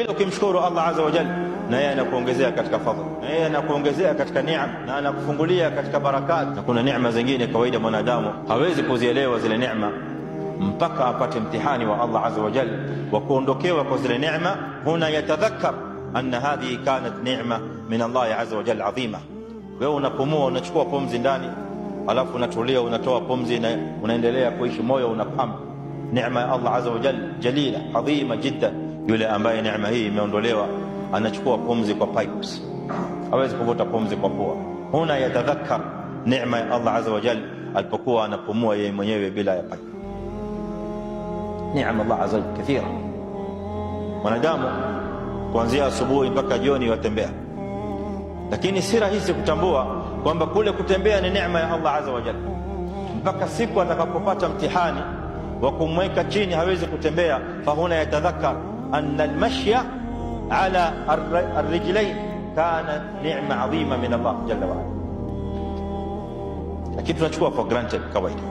kila ukimshukuru Allah azza wa jalla, na yeye anakuongezea katika fadhila, na yeye anakuongezea katika neema, na anakufungulia katika barakat. Na kuna neema zingine kawaida mwanadamu hawezi kuzielewa zile neema mpaka apate mtihani wa Allah azza wa jalla wa kuondokewa kwa zile neema. Huna yatadhakkar anna hadhihi kanat neema min Allah azza wa jalla adhima. Wewe unapumua, unachukua pumzi ndani, alafu unatulia, unatoa pumzi na unaendelea kuishi, moyo unapamba. Neema ya Allah azza wa jalla jalila adhima jiddan. Yule ambaye neema hii imeondolewa anachukua pumzi kwa pipes, hawezi kuvuta pumzi kwa pua. Huna yatadhakkar neema ya Allah azza wa jalla alipokuwa anapumua yeye mwenyewe bila ya pipe. Neema Allah azza wa jalla kathira. Mwanadamu kuanzia asubuhi mpaka jioni watembea, lakini si rahisi kutambua kwamba kule kutembea ni neema ya Allah azza wa jalla, mpaka siku atakapopata mtihani wa kumweka chini hawezi kutembea. Fahuna yatadhakkar anna almashya ala arrijlain kana neema adhima min Allah jalla wa ala. Lakini tunachukua for granted kawaida.